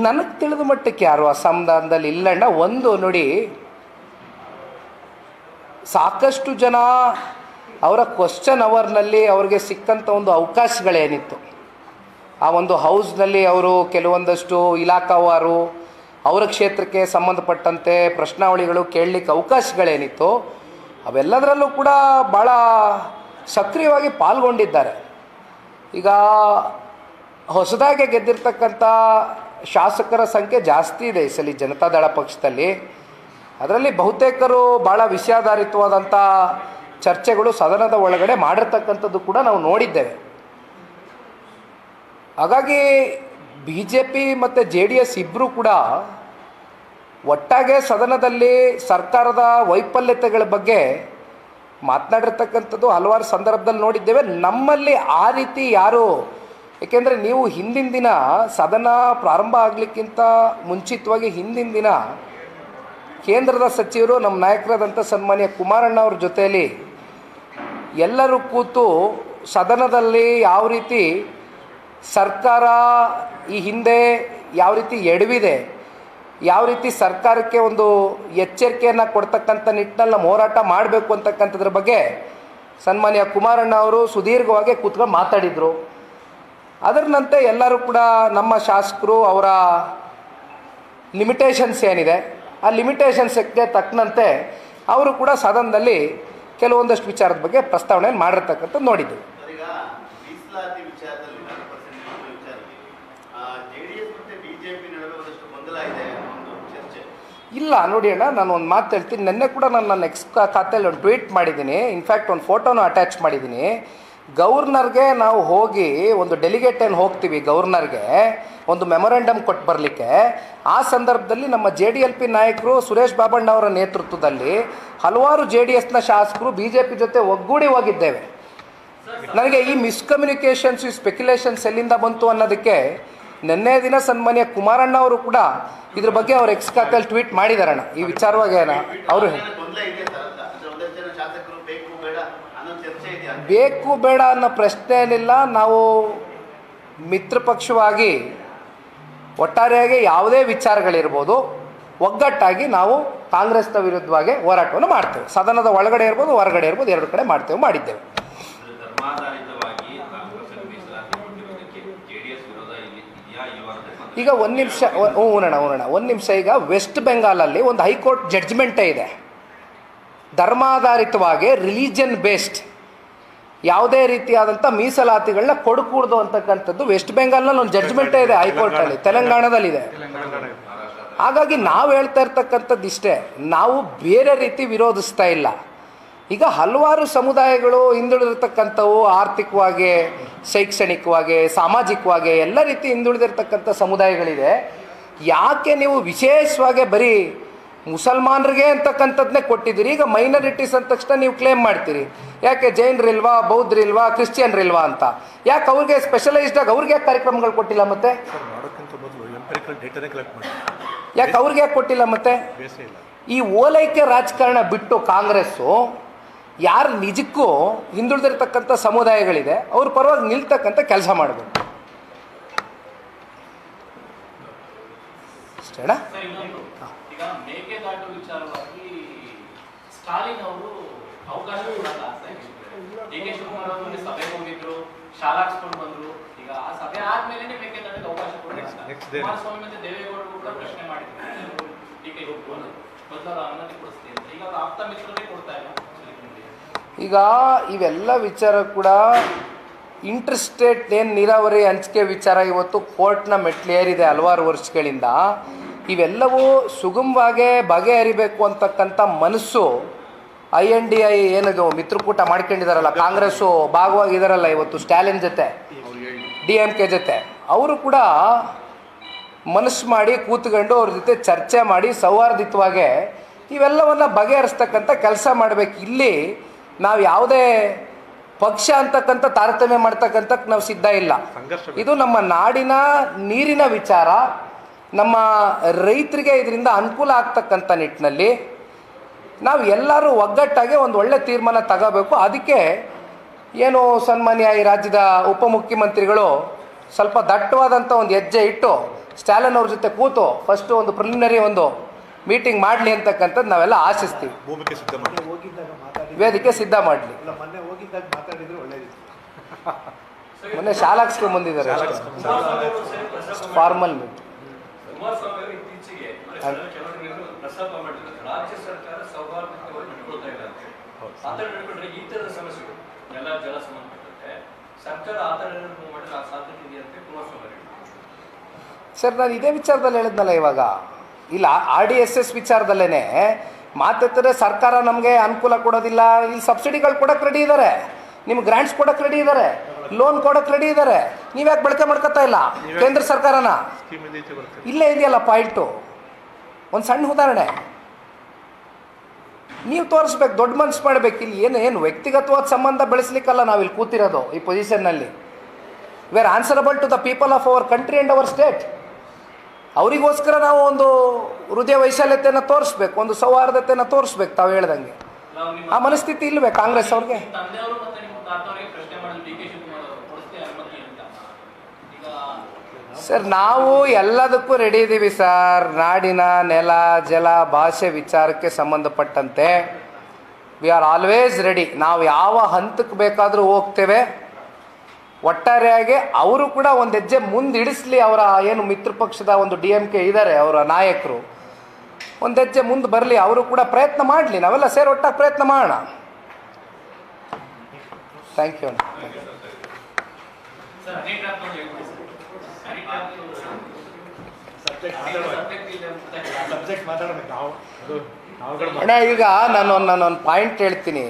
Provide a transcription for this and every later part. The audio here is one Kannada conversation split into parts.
ನನಗೆ ತಿಳಿದ ಮಟ್ಟಕ್ಕೆ ಯಾರು ಅಸಮಾಧಾನದಲ್ಲಿ ಇಲ್ಲಣ್ಣ. ಒಂದು ನೋಡಿ, ಸಾಕಷ್ಟು ಜನ ಅವರ ಕ್ವಶ್ಚನ್ ಅವರ್ನಲ್ಲಿ ಅವ್ರಿಗೆ ಸಿಕ್ಕಂಥ ಒಂದು ಅವಕಾಶಗಳೇನಿತ್ತು, ಆ ಒಂದು ಹೌಸ್ನಲ್ಲಿ ಅವರು ಕೆಲವೊಂದಷ್ಟು ಇಲಾಖಾವಾರು ಅವರ ಕ್ಷೇತ್ರಕ್ಕೆ ಸಂಬಂಧಪಟ್ಟಂತೆ ಪ್ರಶ್ನಾವಳಿಗಳು ಕೇಳಲಿಕ್ಕೆ ಅವಕಾಶಗಳೇನಿತ್ತು, ಅವೆಲ್ಲದರಲ್ಲೂ ಕೂಡ ಭಾಳ ಸಕ್ರಿಯವಾಗಿ ಪಾಲ್ಗೊಂಡಿದ್ದಾರೆ. ಈಗ ಹೊಸದಾಗಿ ಗೆದ್ದಿರ್ತಕ್ಕಂಥ ಶಾಸಕರ ಸಂಖ್ಯೆ ಜಾಸ್ತಿ ಇದೆ ಈ ಸಲ ಜನತಾದಳ ಪಕ್ಷದಲ್ಲಿ. ಅದರಲ್ಲಿ ಬಹುತೇಕರು ಭಾಳ ವಿಷಯಾಧಾರಿತವಾದಂಥ ಚರ್ಚೆಗಳು ಸದನದ ಒಳಗಡೆ ಮಾಡಿರ್ತಕ್ಕಂಥದ್ದು ಕೂಡ ನಾವು ನೋಡಿದ್ದೇವೆ. ಹಾಗಾಗಿ BJP ಮತ್ತು JDS ಇಬ್ಬರೂ ಕೂಡ ಒಟ್ಟಾಗೆ ಸದನದಲ್ಲಿ ಸರ್ಕಾರದ ವೈಫಲ್ಯತೆಗಳ ಬಗ್ಗೆ ಮಾತನಾಡಿರ್ತಕ್ಕಂಥದ್ದು ಹಲವಾರು ಸಂದರ್ಭದಲ್ಲಿ ನೋಡಿದ್ದೇವೆ. ನಮ್ಮಲ್ಲಿ ಆ ರೀತಿ ಯಾರು, ಏಕೆಂದರೆ ನೀವು ಹಿಂದಿನ ದಿನ ಸದನ ಪ್ರಾರಂಭ ಆಗಲಿಕ್ಕಿಂತ ಮುಂಚಿತವಾಗಿ ಹಿಂದಿನ ದಿನ ಕೇಂದ್ರದ ಸಚಿವರು ನಮ್ಮ ನಾಯಕರಾದಂಥ ಸನ್ಮಾನ್ಯ ಕುಮಾರಣ್ಣ ಅವ್ರ ಜೊತೆಯಲ್ಲಿ ಎಲ್ಲರೂ ಕೂತು ಸದನದಲ್ಲಿ ಯಾವ ರೀತಿ ಸರ್ಕಾರ ಈ ಹಿಂದೆ ಯಾವ ರೀತಿ ಎಡವಿದೆ, ಯಾವ ರೀತಿ ಸರ್ಕಾರಕ್ಕೆ ಒಂದು ಎಚ್ಚರಿಕೆಯನ್ನು ಕೊಡ್ತಕ್ಕಂಥ ನಿಟ್ಟಿನಲ್ಲಿ ನಾವು ಹೋರಾಟ ಮಾಡಬೇಕು ಅಂತಕ್ಕಂಥದ್ರ ಬಗ್ಗೆ ಸನ್ಮಾನ್ಯ ಕುಮಾರಣ್ಣ ಅವರು ಸುದೀರ್ಘವಾಗಿ ಕೂತ್ಕೊಂಡು ಮಾತಾಡಿದರು. ಅದರಂತೆ ಎಲ್ಲರೂ ಕೂಡ ನಮ್ಮ ಶಾಸಕರು ಅವರ ಲಿಮಿಟೇಷನ್ಸ್ ಏನಿದೆ ಆ ಲಿಮಿಟೇಷನ್ಸ್ಗೆ ತಕ್ಕಂತೆ ಅವರು ಕೂಡ ಸದನದಲ್ಲಿ ಕೆಲವೊಂದಷ್ಟು ವಿಚಾರದ ಬಗ್ಗೆ ಪ್ರಸ್ತಾವನೆ ಮಾಡಿರ್ತಕ್ಕಂಥದ್ದು ನೋಡಿದ್ದೀವಿ. ಇಲ್ಲ ನೋಡಿ ಅಣ್ಣ, ನಾನು ಒಂದು ಮಾತು ಹೇಳ್ತೀನಿ. ನಿನ್ನೆ ಕೂಡ ನಾನು ನನ್ನ ಎಕ್ಸ್ ಖಾತೆಯಲ್ಲಿ ಒಂದು ಟ್ವೀಟ್ ಮಾಡಿದ್ದೀನಿ, ಇನ್ಫ್ಯಾಕ್ಟ್ ಒಂದು ಫೋಟೋನು ಅಟ್ಯಾಚ್ ಮಾಡಿದ್ದೀನಿ. ಗವರ್ನರ್ಗೆ ನಾವು ಹೋಗಿ ಒಂದು ಡೆಲಿಗೇಟ್ ಏನು ಹೋಗ್ತೀವಿ ಗವರ್ನರ್ಗೆ ಒಂದು ಮೆಮೊರೆಂಡಮ್ ಕೊಟ್ಟು ಬರಲಿಕ್ಕೆ, ಆ ಸಂದರ್ಭದಲ್ಲಿ ನಮ್ಮ JDLP ನಾಯಕರು ಸುರೇಶ್ ಬಾಬಣ್ಣ ಅವರ ನೇತೃತ್ವದಲ್ಲಿ ಹಲವಾರು JDSನ ಶಾಸಕರು BJP ಜೊತೆ ಒಗ್ಗೂಡಿ ಹೋಗಿದ್ದೇವೆ. ನನಗೆ ಈ ಮಿಸ್ಕಮ್ಯುನಿಕೇಷನ್ಸ್, ಈ ಸ್ಪೆಕ್ಯುಲೇಷನ್ಸ್ ಎಲ್ಲಿಂದ ಬಂತು ಅನ್ನೋದಕ್ಕೆ ನಿನ್ನೆ ದಿನ ಸನ್ಮಾನ್ಯ ಕುಮಾರಣ್ಣ ಅವರು ಕೂಡ ಇದ್ರ ಬಗ್ಗೆ ಅವ್ರ ಎಕ್ಸ್ ಖಾತೆಯಲ್ಲಿ ಟ್ವೀಟ್ ಮಾಡಿದಾರಣ್ಣ. ಈ ವಿಚಾರವಾಗಿ ಅವರು ಬೇಕು ಬೇಡ ಅನ್ನೋ ಪ್ರಶ್ನೆ ಏನಿಲ್ಲ. ನಾವು ಮಿತ್ರ ಪಕ್ಷವಾಗಿ ಒಟ್ಟಾರೆಯಾಗಿ ಯಾವುದೇ ವಿಚಾರಗಳಿರ್ಬೋದು ಒಗ್ಗಟ್ಟಾಗಿ ನಾವು ಕಾಂಗ್ರೆಸ್ನ ವಿರುದ್ಧವಾಗಿ ಹೋರಾಟವನ್ನು ಮಾಡ್ತೇವೆ. ಸದನದ ಒಳಗಡೆ ಇರ್ಬೋದು ಹೊರಗಡೆ ಇರ್ಬೋದು, ಎರಡು ಕಡೆ ಮಾಡಿದ್ದೇವೆ. ಈಗ ಒಂದು ನಿಮಿಷ ಒಂದು ನಿಮಿಷ. ಈಗ ವೆಸ್ಟ್ ಬೆಂಗಾಲಲ್ಲಿ ಒಂದು ಹೈಕೋರ್ಟ್ ಜಡ್ಜ್ಮೆಂಟೇ ಇದೆ, ಧರ್ಮಾಧಾರಿತವಾಗಿ ರಿಲಿಜನ್ ಬೇಸ್ಡ್ ಯಾವುದೇ ರೀತಿಯಾದಂಥ ಮೀಸಲಾತಿಗಳನ್ನ ಕೊಡಕೂಡ್ದು ಅಂತಕ್ಕಂಥದ್ದು ವೆಸ್ಟ್ ಬೆಂಗಾಲ್ನಲ್ಲಿ ಒಂದು ಜಡ್ಜ್ಮೆಂಟೇ ಇದೆ ಹೈಕೋರ್ಟಲ್ಲಿ, ತೆಲಂಗಾಣದಲ್ಲಿದೆ. ಹಾಗಾಗಿ ನಾವು ಹೇಳ್ತಾ ಇರ್ತಕ್ಕಂಥದ್ದು ಇಷ್ಟೇ, ನಾವು ಬೇರೆ ರೀತಿ ವಿರೋಧಿಸ್ತಾ ಇಲ್ಲ. ಈಗ ಹಲವಾರು ಸಮುದಾಯಗಳು ಹಿಂದುಳಿದಿರ್ತಕ್ಕಂಥವು, ಆರ್ಥಿಕವಾಗಿ, ಶೈಕ್ಷಣಿಕವಾಗಿ, ಸಾಮಾಜಿಕವಾಗಿ ಎಲ್ಲ ರೀತಿ ಹಿಂದುಳಿದಿರ್ತಕ್ಕಂಥ ಸಮುದಾಯಗಳಿದೆ. ಯಾಕೆ ನೀವು ವಿಶೇಷವಾಗಿ ಬರೀ ಮುಸಲ್ಮಾನರಿಗೆ ಅಂತಕ್ಕಂಥದ್ದನ್ನೇ ಕೊಟ್ಟಿದ್ದೀರಿ? ಈಗ ಮೈನಾರಿಟೀಸ್ ಅಂದ ತಕ್ಷಣ ನೀವು ಕ್ಲೇಮ್ ಮಾಡ್ತೀರಿ, ಯಾಕೆ ಜೈನರಿಲ್ವಾ, ಬೌದ್ಧರಿಲ್ವಾ, ಕ್ರಿಶ್ಚಿಯನ್ರಿಲ್ವಾ ಅಂತ. ಯಾಕೆ ಅವ್ರಿಗೆ ಸ್ಪೆಷಲೈಸ್ಡಾಗಿ ಅವ್ರಿಗೆ ಯಾಕೆ ಕಾರ್ಯಕ್ರಮಗಳು ಕೊಟ್ಟಿಲ್ಲ? ಮತ್ತೆ ಯಾಕೆ ಅವ್ರಿಗೆ ಯಾಕೆ ಕೊಟ್ಟಿಲ್ಲ? ಮತ್ತೆ ಈ ಓಲೈಕೆ ರಾಜಕಾರಣ ಬಿಟ್ಟು ಕಾಂಗ್ರೆಸ್ಸು ಯಾರು ನಿಜಕ್ಕೂ ಹಿಂದುಳಿದಿರ್ತಕ್ಕಂಥ ಸಮುದಾಯಗಳಿದೆ ಅವ್ರ ಪರವಾಗಿ ನಿಲ್ತಕ್ಕಂಥ ಕೆಲಸ ಮಾಡಬೇಕು ಅಷ್ಟೇನಾ? ಈಗ ಮೇಕೆದಾಟು ವಿಚಾರವಾಗಿ ಸ್ಟಾಲಿನ್ ಅವರು ಅವಕಾಶ ಕೊಡಲ್ಲ ಅಂತ DK ಶಿವಕುಮಾರ್ ಅವರು ಸಭೆಗೆ ಹೋಗಿದ್ರು, ಶಾಲಾಕ್ಸ್ಕೊಂಡು ಬಂದ್ರು. ಈಗ ಆ ಸಭೆ ಆದ್ಮೇಲೆ ಮೇಕೆದಾಟಿಗೆ ಅವಕಾಶ ಕೊಡಲ್ಲ. ಕುಮಾರಸ್ವಾಮಿ ಮತ್ತೆ ದೇವೇಗೌಡರು ಕೂಡ ಪ್ರಶ್ನೆ ಮಾಡಿದ್ರು DK ಶಿವಕುಮಾರ್ ಬದಲಾದ ಅನುಮತಿ ಕೊಡಿಸ್ತೀವಿ ಅಂತ. ಈಗ ಅವರು ಆಪ್ತ ಮಿತ್ರರೇ ಕೊಡ್ತಾ ಇಲ್ಲ. ಈಗ ಇವೆಲ್ಲ ವಿಚಾರ ಕೂಡ ಇಂಟರ್ಸ್ಟೇಟ್ ಏನು ನೀರಾವರಿ ಹಂಚಿಕೆ ವಿಚಾರ ಇವತ್ತು ಕೋರ್ಟ್ನ ಮೆಟ್ಲೇರಿದೆ ಹಲವಾರು ವರ್ಷಗಳಿಂದ. ಇವೆಲ್ಲವೂ ಸುಗಮವಾಗಿ ಬಗೆಹರಿಬೇಕು ಅಂತಕ್ಕಂಥ ಮನಸ್ಸು INDI ಏನದು ಮಿತ್ರಕೂಟ ಮಾಡ್ಕೊಂಡಿದ್ದಾರಲ್ಲ, ಕಾಂಗ್ರೆಸ್ಸು ಭಾಗವಾಗಿದ್ದಾರಲ್ಲ ಇವತ್ತು ಸ್ಟಾಲಿನ್ ಜೊತೆ, DMK ಜೊತೆ, ಅವರು ಕೂಡ ಮನಸ್ಸು ಮಾಡಿ ಕೂತ್ಕೊಂಡು ಅವ್ರ ಜೊತೆ ಚರ್ಚೆ ಮಾಡಿ ಸೌಹಾರ್ದಿತವಾಗಿ ಇವೆಲ್ಲವನ್ನು ಬಗೆಹರಿಸ್ತಕ್ಕಂಥ ಕೆಲಸ ಮಾಡಬೇಕು. ಇಲ್ಲಿ ನಾವು ಯಾವುದೇ ಪಕ್ಷ ಅಂತಕ್ಕಂಥ ತಾರತಮ್ಯ ಮಾಡ್ತಕ್ಕಂಥ ನಾವು ಸಿದ್ಧ ಇಲ್ಲ. ಇದು ನಮ್ಮ ನಾಡಿನ ನೀರಿನ ವಿಚಾರ, ನಮ್ಮ ರೈತರಿಗೆ ಇದರಿಂದ ಅನುಕೂಲ ಆಗ್ತಕ್ಕಂಥ ನಿಟ್ಟಿನಲ್ಲಿ ನಾವು ಎಲ್ಲರೂ ಒಗ್ಗಟ್ಟಾಗಿ ಒಂದು ಒಳ್ಳೆ ತೀರ್ಮಾನ ತಗೋಬೇಕು. ಅದಕ್ಕೆ ಏನು ಸನ್ಮಾನ್ಯ ಈ ರಾಜ್ಯದ ಉಪಮುಖ್ಯಮಂತ್ರಿಗಳು ಸ್ವಲ್ಪ ದಟ್ಟವಾದಂಥ ಒಂದು ಹೆಜ್ಜೆ ಇಟ್ಟು ಸ್ಟಾಲಿನ್ ಅವ್ರ ಜೊತೆ ಕೂತು ಫಸ್ಟು ಒಂದು ಪ್ರಿಲಿಮಿನರಿ ಒಂದು ಮೀಟಿಂಗ್ ಮಾಡಲಿ ಅಂತಕ್ಕಂಥದ್ದು ನಾವೆಲ್ಲ ಆಶಿಸ್ತೀವಿ. ವೇದಿಕೆ ಸಿದ್ಧ ಮಾಡಲಿ. ಮೊನ್ನೆ ಶಾಲಾಕ್ಸ್ಕೊಂಡು ಬಂದಿದ್ದಾರೆ ಫಾರ್ಮಲ್ ಮೀಟ್. ಕುಮಾರಸ್ವಾಮಿ ಅವರು ಇತ್ತೀಚೆಗೆ ಪ್ರಸ್ತಾಪ ಮಾಡಿದ್ರು, ರಾಜ್ಯ ಸರ್ಕಾರ ಸೌಹಾರ್ದವಾಗಿ ನಡ್ಕೊಳ್ತಾ ಇಲ್ಲ ಅಂತ. ಆತರ ನಡ್ಕೊಂಡ್ರೆ ಈ ತರದ ಸಮಸ್ಯೆಗಳು ಎಲ್ಲ ಜಲ ಸಂಬಂಧಪಟ್ಟಂತೆ ಸರ್ಕಾರ ಆತರ ಮಾಡಿದ್ರೆ ಆ ಸಾಧ್ಯತೆ ಇದೆ ಅಂತ ಕುಮಾರಸ್ವಾಮಿ ಸರ್, ನಾನು ಇದೇ ವಿಚಾರದಲ್ಲಿ ಹೇಳಿದ್ನಲ್ಲ ಇವಾಗ. ಇಲ್ಲ RDSS ವಿಚಾರದಲ್ಲೇ ಮಾತೆತ್ತರೆ ಸರ್ಕಾರ ನಮಗೆ ಅನುಕೂಲ ಕೊಡೋದಿಲ್ಲ, ಇಲ್ಲಿ ಸಬ್ಸಿಡಿಗಳು ಕೊಡೋಕೆ ರೆಡಿ ಇದ್ದಾರೆ, ನಿಮ್ಗೆ ಗ್ರಾಂಟ್ಸ್ ಕೊಡೋಕೆ ರೆಡಿ ಇದ್ದಾರೆ, ಲೋನ್ ಕೊಡೋಕೆ ರೆಡಿ ಇದ್ದಾರೆ. ನೀವ್ಯಾಕೆ ಬಳಕೆ ಮಾಡ್ಕೊತಾ ಇಲ್ಲ ಕೇಂದ್ರ ಸರ್ಕಾರನ? ಇಲ್ಲೇ ಇದೆಯಲ್ಲ ಪಾಯಿಂಟು. ಒಂದು ಸಣ್ಣ ಉದಾಹರಣೆ ನೀವು ತೋರಿಸ್ಬೇಕು, ದೊಡ್ಡ ಮನ್ಸು ಮಾಡಬೇಕು. ಇಲ್ಲಿ ಏನು ವ್ಯಕ್ತಿಗತವಾದ ಸಂಬಂಧ ಬೆಳೆಸ್ಲಿಕ್ಕಲ್ಲ ನಾವಿಲ್ಲಿ ಕೂತಿರೋದು ಈ ಪೊಸಿಷನ್ನಲ್ಲಿ. We are answerable to the people of our country and our state. ಅವರಿಗೋಸ್ಕರ ನಾವು ಒಂದು ಹೃದಯ ವೈಶಾಲ್ಯತೆಯನ್ನು ತೋರಿಸ್ಬೇಕು, ಒಂದು ಸೌಹಾರ್ದತೆಯನ್ನು ತೋರಿಸ್ಬೇಕು. ತಾವು ಹೇಳ್ದಂಗೆ ಆ ಮನಸ್ಥಿತಿ ಇಲ್ವೇ ಕಾಂಗ್ರೆಸ್ ಅವ್ರಿಗೆ? ಸರ್, ನಾವು ಎಲ್ಲದಕ್ಕೂ ರೆಡಿ ಇದ್ದೀವಿ ಸರ್. ನಾಡಿನ ನೆಲ ಜಲ ಭಾಷೆ ವಿಚಾರಕ್ಕೆ ಸಂಬಂಧಪಟ್ಟಂತೆ ವಿ ಆರ್ ಆಲ್ವೇಸ್ ರೆಡಿ. ನಾವು ಯಾವ ಹಂತಕ್ಕೆ ಬೇಕಾದರೂ ಹೋಗ್ತೇವೆ. ಒಟ್ಟಾರೆಯಾಗಿ ಅವರು ಕೂಡ ಒಂದು ಹೆಜ್ಜೆ ಮುಂದಿಡಿಸ್ಲಿ. ಅವರ ಏನು ಮಿತ್ರ ಪಕ್ಷದ ಒಂದು DMK ಇದ್ದಾರೆ, ಅವರ ನಾಯಕರು ಒಂದು ಹೆಜ್ಜೆ ಮುಂದೆ ಬರಲಿ, ಅವರು ಕೂಡ ಪ್ರಯತ್ನ ಮಾಡಲಿ, ನಾವೆಲ್ಲ ಸೇರಿ ಒಟ್ಟಾಗಿ ಪ್ರಯತ್ನ ಮಾಡೋಣ. Thank you. ಅಣ್ಣ, ಈಗ ನಾನೊಂದು ಪಾಯಿಂಟ್ ಹೇಳ್ತೀನಿ.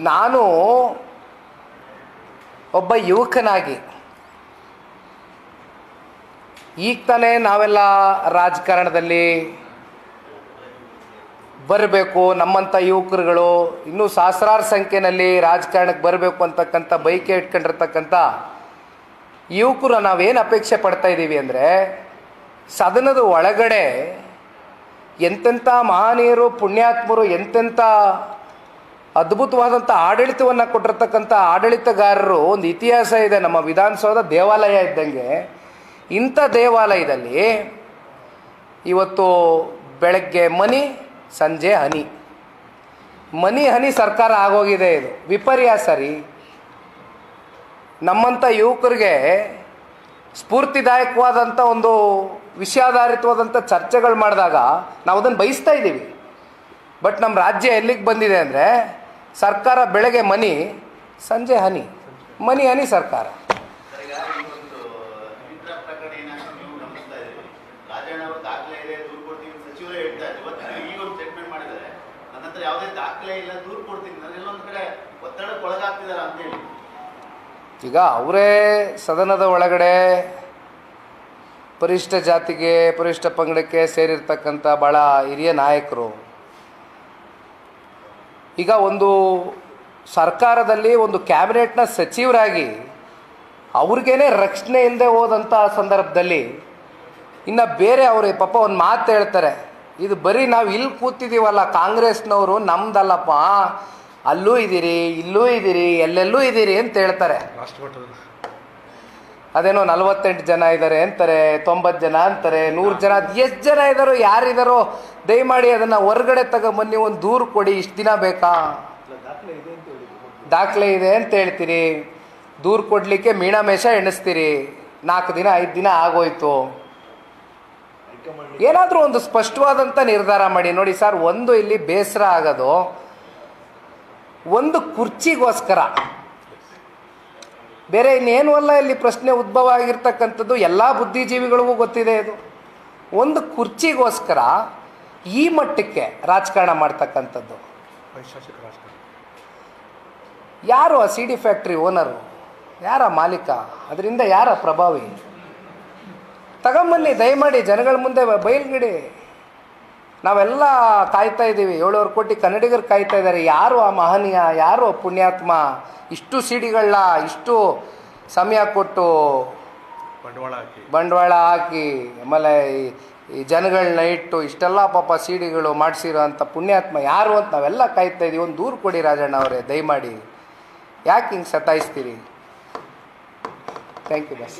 ನಾನು ಒಬ್ಬ ಯುವಕನಾಗಿ ಈಗ ತಾನೇ ನಾವೆಲ್ಲ ರಾಜಕಾರಣದಲ್ಲಿ ಬರಬೇಕು, ನಮ್ಮಂಥ ಯುವಕರುಗಳು ಇನ್ನೂ ಸಹಸ್ರಾರು ಸಂಖ್ಯೆಯಲ್ಲಿ ರಾಜಕಾರಣಕ್ಕೆ ಬರಬೇಕು ಅಂತಕ್ಕಂಥ ಬೈಕೆ ಇಟ್ಕೊಂಡಿರ್ತಕ್ಕಂಥ ಯುವಕರು ನಾವೇನು ಅಪೇಕ್ಷೆ ಪಡ್ತಾ ಇದ್ದೀವಿ ಅಂದರೆ, ಸದನದ ಒಳಗಡೆ ಎಂತೆಂಥ ಮಹನೀಯರು ಪುಣ್ಯಾತ್ಮರು ಎಂತೆಂಥ ಅದ್ಭುತವಾದಂಥ ಆಡಳಿತವನ್ನು ಕೊಟ್ಟಿರ್ತಕ್ಕಂಥ ಆಡಳಿತಗಾರರು ಒಂದು ಇತಿಹಾಸ ಇದೆ. ನಮ್ಮ ವಿಧಾನಸೌಧ ದೇವಾಲಯ ಇದ್ದಂಗೆ. ಇಂಥ ದೇವಾಲಯದಲ್ಲಿ ಇವತ್ತು ಬೆಳಗ್ಗೆ ಮನಿ, ಸಂಜೆ ಹನಿ, ಮನಿ ಹನಿ ಸರ್ಕಾರ ಆಗೋಗಿದೆ. ಇದು ವಿಪರ್ಯಾಸ ರೀ. ನಮ್ಮಂಥ ಯುವಕರಿಗೆ ಸ್ಫೂರ್ತಿದಾಯಕವಾದಂಥ ಒಂದು ವಿಷಯಾಧಾರಿತವಾದಂಥ ಚರ್ಚೆಗಳು ಮಾಡಿದಾಗ ನಾವು ಅದನ್ನು ಬಯಸ್ತಾ ಇದ್ದೀವಿ. ಬಟ್ ನಮ್ಮ ರಾಜ್ಯ ಎಲ್ಲಿಗೆ ಬಂದಿದೆ ಅಂದರೆ, ಸರ್ಕಾರ ಬೆಳಗ್ಗೆ ಮನಿ, ಸಂಜೆ ಹನಿ, ಮನಿ ಹನಿ ಸರ್ಕಾರ. ಈಗ ಅವರೇ ಸದನದ ಒಳಗಡೆ ಪರಿಶಿಷ್ಟ ಜಾತಿಗೆ ಪರಿಶಿಷ್ಟ ಪಂಗಡಕ್ಕೆ ಸೇರಿರ್ತಕ್ಕಂಥ ಭಾಳ ಹಿರಿಯ ನಾಯಕರು. ಈಗ ಒಂದು ಸರ್ಕಾರದಲ್ಲಿ ಒಂದು ಕ್ಯಾಬಿನೆಟ್ನ ಸಚಿವರಾಗಿ ಅವ್ರಿಗೇನೆ ರಕ್ಷಣೆ ಇಲ್ಲದೆ ಹೋದಂಥ ಸಂದರ್ಭದಲ್ಲಿ ಇನ್ನು ಬೇರೆ ಅವರು ಪಾಪ ಒಂದು ಮಾತು ಹೇಳ್ತಾರೆ, ಇದು ಬರೀ ನಾವು ಇಲ್ಲಿ ಕೂತಿದ್ದೀವಲ್ಲ ಕಾಂಗ್ರೆಸ್ನವರು, ನಮ್ದಲ್ಲಪ್ಪ, ಅಲ್ಲೂ ಇದ್ದೀರಿ, ಇಲ್ಲೂ ಇದ್ದೀರಿ, ಎಲ್ಲೆಲ್ಲೂ ಇದ್ದೀರಿ ಅಂತ ಹೇಳ್ತಾರೆ. ಅದೇನೋ 48 ಜನ ಇದ್ದಾರೆ ಅಂತಾರೆ, 90 ಜನ ಅಂತಾರೆ, 100 ಜನ. ಅದು ಎಷ್ಟು ಜನ ಇದ್ದಾರೋ ಯಾರಿದ್ದಾರೋ ದಯಮಾಡಿ ಅದನ್ನು ಹೊರಗಡೆ ತಗೊಂಬನ್ನಿ, ಒಂದು ದೂರು ಕೊಡಿ. ಇಷ್ಟು ದಿನ ಬೇಕಾ? ದಾಖಲೆ ಇದೆ ಅಂತ ಹೇಳ್ತೀರಿ, ದೂರು ಕೊಡಲಿಕ್ಕೆ ಮೀಣಾಮೇಷ ಎಣಿಸ್ತೀರಿ, 4 ದಿನ 5 ದಿನ ಆಗೋಯ್ತು. ಏನಾದರೂ ಒಂದು ಸ್ಪಷ್ಟವಾದಂಥ ನಿರ್ಧಾರ ಮಾಡಿ. ನೋಡಿ ಸರ್, ಒಂದು ಇಲ್ಲಿ ಬೇಸರ ಆಗೋದು, ಒಂದು ಕುರ್ಚಿಗೋಸ್ಕರ, ಬೇರೆ ಇನ್ನೇನು ಅಲ್ಲ ಇಲ್ಲಿ ಪ್ರಶ್ನೆ ಉದ್ಭವ ಆಗಿರ್ತಕ್ಕಂಥದ್ದು. ಎಲ್ಲ ಬುದ್ಧಿಜೀವಿಗಳಿಗೂ ಗೊತ್ತಿದೆ ಇದು. ಒಂದು ಕುರ್ಚಿಗೋಸ್ಕರ ಈ ಮಟ್ಟಕ್ಕೆ ರಾಜಕಾರಣ ಮಾಡ್ತಕ್ಕಂಥದ್ದು. ಯಾರು ಆ CD ಫ್ಯಾಕ್ಟ್ರಿ ಓನರು? ಯಾರ ಮಾಲೀಕ? ಅದರಿಂದ ಯಾರ ಪ್ರಭಾವಿ? ತಗೊಂಬನ್ನಿ ದಯಮಾಡಿ, ಜನಗಳ ಮುಂದೆ ಬಯಲ್ಗಿಡಿ. ನಾವೆಲ್ಲ ಕಾಯ್ತಾ ಇದ್ದೀವಿ, 7 ಕೋಟಿ ಕನ್ನಡಿಗರು ಕಾಯ್ತಾ ಇದ್ದಾರೆ. ಯಾರು ಆ ಮಹನೀಯ, ಯಾರು ಆ ಪುಣ್ಯಾತ್ಮ? ಇಷ್ಟು ಸಿಡಿಗಳನ್ನ ಇಷ್ಟು ಸಮಯ ಕೊಟ್ಟು ಬಂಡವಾಳ ಹಾಕಿ ಆಮೇಲೆ ಈ ಜನಗಳನ್ನ ಇಟ್ಟು ಇಷ್ಟೆಲ್ಲ ಪಾಪ ಸಿಡಿಗಳು ಮಾಡಿಸಿರೋ ಅಂಥ ಪುಣ್ಯಾತ್ಮ ಯಾರು ಅಂತ ನಾವೆಲ್ಲ ಕಾಯ್ತಾ ಇದ್ದೀವಿ. ಒಂದು ದೂರು ಕೊಡಿ ರಾಜಣ್ಣ ಅವರೇ, ದಯಮಾಡಿ. ಯಾಕೆ ಹಿಂಗೆ ಸತಾಯಿಸ್ತೀರಿ? Thank you boss.